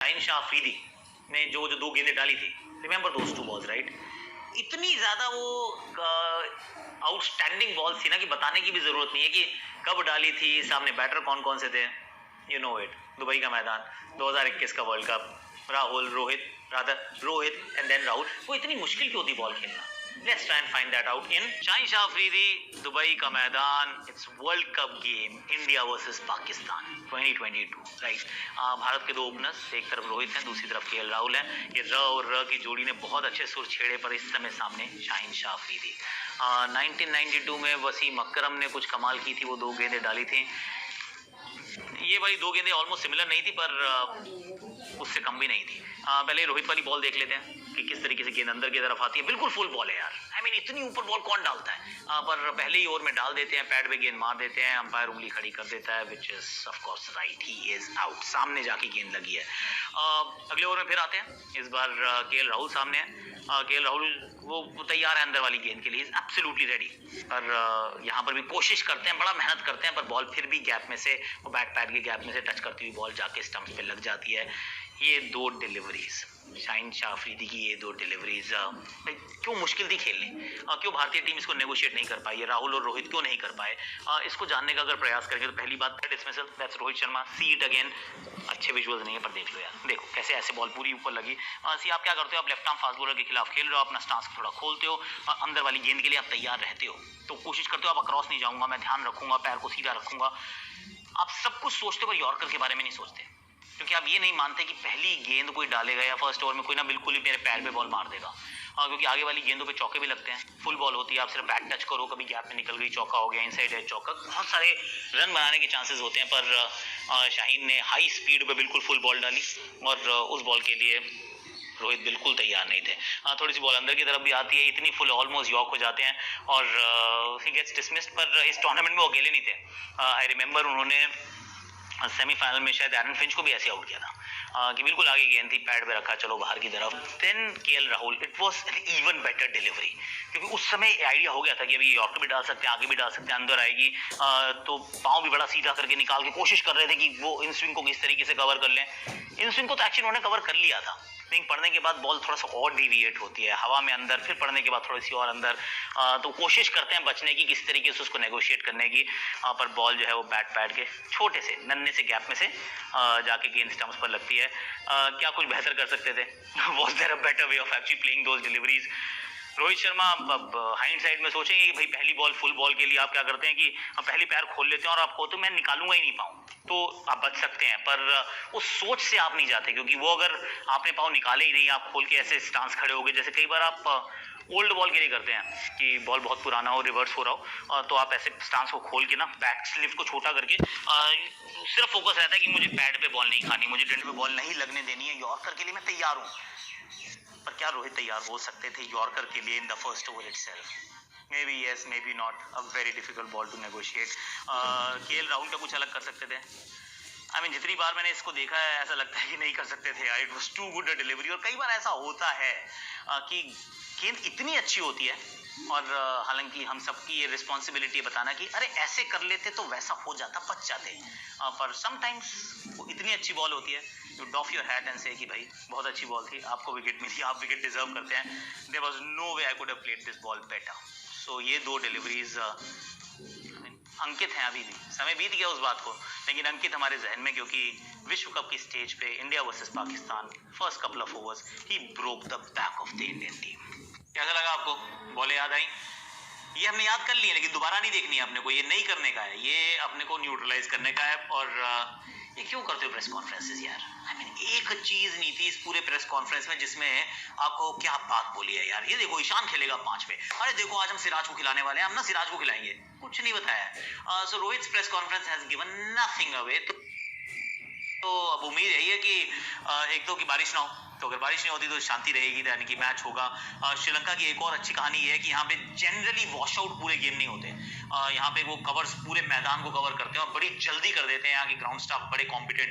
शाहिन शाह अफरीदी ने जो जो 2 गेंदें डाली थी, रिमेंबर दोस 2 बॉल्स राइट, इतनी ज्यादा वो आउटस्टैंडिंग बॉल थी ना कि बताने की भी जरूरत नहीं है कि कब डाली थी, सामने बैटर कौन कौन से थे, यू नो इट। दुबई का मैदान, 2021 का world cup, Rahul Rohit and then Rahul, वो इतनी मुश्किल क्यों थी बॉल खेलना? Let's try and find that out in Shaheen Shah Afridi, Dubai का मैदान, it's world cup game, India versus Pakistan 2022 right. Bharat के 2 ओपनर्स, एक तरफ रोहित हैं, दूसरी तरफ केएल राहुल है। ये र और र की जोड़ी ने बहुत अच्छे सुर छेड़े, पर इस समय सामने शाहिन शाह अफरीदी। 1992 में वसीम अकरम ने कुछ कमाल की थी, वो 2 गेंदें डाली थी। ये भाई 2 गेंदें ऑलमोस्ट सिमिलर नहीं थी, पर उससे कम भी नहीं थी। पहले रोहित वाली बॉल देख लेते हैं कि किस तरीके से गेंद अंदर की तरफ आती है। बिल्कुल फुल बॉल है यार, आई मीन इतनी ऊपर बॉल कौन डालता है, पर पहले ही ओवर में डाल देते हैं, पैड पे गेंद मार देते हैं, अंपायर उंगली खड़ी कर देता है, which is of course right, he is out, सामने जाके गेंद लगी है। अगले ओवर में फिर आते हैं, इस बार केएल राहुल सामने है। केएल राहुल वो तैयार है अंदर वाली गेंद के लिए, इज एब्सोल्युटली रेडी, पर यहाँ पर भी कोशिश करते हैं, बड़ा मेहनत करते हैं, पर बॉल फिर भी गैप में से, वो बैक पैड के गैप में से टच करती हुई बॉल जाके स्टंप्स पे लग जाती है। ये 2 डिलीवरीज, शाहिन शाह अफरीदी की ये 2 डिलीवरीज क्यों मुश्किल थी खेलने, क्यों भारतीय टीम इसको नेगोशिएट नहीं कर पाई, राहुल और रोहित क्यों नहीं कर पाए, इसको जानने का अगर प्रयास करेंगे तो पहली बात है dismissal, that's Rohit Sharma, see it again. अच्छे विजुअल्स नहीं है पर देख लो यार, देखो कैसे ऐसे बॉल पूरी ऊपर लगी। सी आप क्या करते हो, आप लेफ्ट आर्म फास्ट बॉलर के खिलाफ खेल रहे हो, अपना स्टांस थोड़ा खोलते हो, अंदर वाली गेंद के लिए आप तैयार रहते हो, तो कोशिश करते हो आप अक्रॉस नहीं जाऊंगा, मैं ध्यान रखूंगा, पैर को सीधा रखूंगा। आप सब कुछ सोचते हो पर यॉर्कर के बारे में नहीं सोचते, क्योंकि आप ये नहीं मानते कि पहली गेंद कोई डालेगा या फर्स्ट ओवर में कोई ना बिल्कुल ही मेरे पैर पे बॉल मार देगा, क्योंकि आगे वाली गेंदों पे चौके भी लगते हैं, फुल बॉल होती है, आप सिर्फ बैट टच करो, कभी गैप में निकल गई चौका हो गया, इनसाइड है चौका, बहुत सारे रन बनाने के चांसेस होते हैं। पर शाहिन ने हाई स्पीड पे बिल्कुल फुल बॉल डाली और उस बॉल के लिए रोहित बिल्कुल तैयार नहीं थे। थोड़ी सी बॉल अंदर की तरफ भी आती है, इतनी फुल ऑलमोस्ट यॉक हो जाते हैं और ही गेट्स डिसमिस्ड। पर इस टूर्नामेंट में वो अकेले नहीं थे, आई रिमेंबर उन्होंने सेमीफाइनल में शायद एरन फिंच को भी ऐसे आउट किया था, कि बिल्कुल आगे गेंद थी, पैड पे रखा, चलो बाहर की तरफ। Then KL Rahul, it was even better delivery, क्योंकि उस समय आइडिया हो गया था कि अभी यॉर्कर भी डाल सकते हैं, आगे भी डाल सकते हैं, अंदर आएगी, तो पाँव भी बड़ा सीधा करके निकाल के कोशिश कर रहे थे कि वो इन स्विंग को किस तरीके से कवर कर लें। इन स्विंग को तो एक्चुअली उन्होंने कवर कर लिया था, लेकिन पढ़ने के बाद बॉल थोड़ा सा और डिविएट होती है हवा में अंदर, फिर पढ़ने के बाद थोड़ी सी और अंदर, तो कोशिश करते हैं बचने की, किस तरीके से उसको नेगोशिएट करने की, पर बॉल जो है वो बैट पैड के छोटे से नन्हे से गैप में से जाके गेंद स्टंप्स पर लगती है। क्या कुछ बेहतर कर सकते थे? Was there a better way of actually playing those deliveries? Rohit Sharma अब हाइंड साइड में सोचेंगे कि भाई पहली बॉल फुल बॉल के लिए आप क्या करते हैं कि पहली पैर खोल लेते हैं और आपको तो मैं निकालूंगा ही नहीं पाऊँ, तो आप बच सकते हैं, पर उस सोच से आप नहीं जाते, क्योंकि वो अगर आपने पाँव निकाले ही नहीं, आप खोल के ऐसे स्टांस खड़े हो गए, जैसे कई बार आप ओल्ड बॉल के लिए करते हैं कि बॉल बहुत पुराना हो, रिवर्स हो रहा हो, तो आप ऐसे स्टांस को खोल के ना बैक स्लिप को छोटा करके सिर्फ फोकस रहता है कि मुझे पैड पे बॉल नहीं खानी, मुझे डंडे पे बॉल नहीं लगने देनी है, यॉर्कर के लिए मैं तैयार हूँ। पर क्या रोहित तैयार हो सकते थे यॉर्कर के लिए in the first over itself? Maybe yes, maybe not. A very difficult ball to negotiate. KL Rahul का कुछ अलग कर सकते थे। I mean, जितनी बार मैंने इसको देखा है ऐसा लगता है कि नहीं कर सकते थे यार, it was too good a delivery. और कई बार ऐसा होता है कि गेंद इतनी अच्छी होती है, और हालांकि हम सबकी ये रिस्पॉन्सिबिलिटी है बताना कि अरे ऐसे कर लेते तो वैसा हो जाता, बच जाते, पर समटाइम्स वो इतनी अच्छी बॉल होती है, यू डॉफ योर हैट एंड से कि भाई बहुत अच्छी बॉल थी, आपको विकेट मिली, आप विकेट डिजर्व करते हैं, there was no way I could have played this ball better. So ये 2 डिलीवरीज अंकित हैं, अभी भी समय बीत गया उस बात को, लेकिन अंकित हमारे जहन में, क्योंकि विश्व कप की स्टेज पे India versus Pakistan, first couple of overs he broke the back of the Indian team. कैसा लगा आपको? बॉलें याद आई? ये हमने याद कर ली है, लेकिन दोबारा नहीं देखनी है अपने को, ये नहीं करने का है, ये अपने को न्यूट्रलाइज करने का है। और ये क्यों करते हो प्रेस कॉन्फ्रेंसेस यार? आई मीन एक चीज नहीं थी इस पूरे प्रेस कॉन्फ्रेंस में जिसमें आपको क्या बात बोली है यार। ये देखो ईशान खेलेगा 5 पे, अरे देखो आज हम सिराज को खिलाने वाले हैं, हम ना सिराज को खिलाएंगे, कुछ नहीं बताया। So Rohit press conference has given nothing away. तो अब उम्मीद यही है कि एक तो कि बारिश ना हो, तो अगर बारिश नहीं होती तो शांति रहेगी, यानी कि मैच होगा। श्रीलंका की एक और अच्छी कहानी ये है कि यहाँ पे जनरली वॉश आउट पूरे गेम नहीं होते, यहाँ पे वो कवर्स पूरे मैदान को कवर करते हैं और बड़ी जल्दी कर देते हैं। यहाँ की ग्राउंड स्टाफ बड़े कॉम्पिटेंट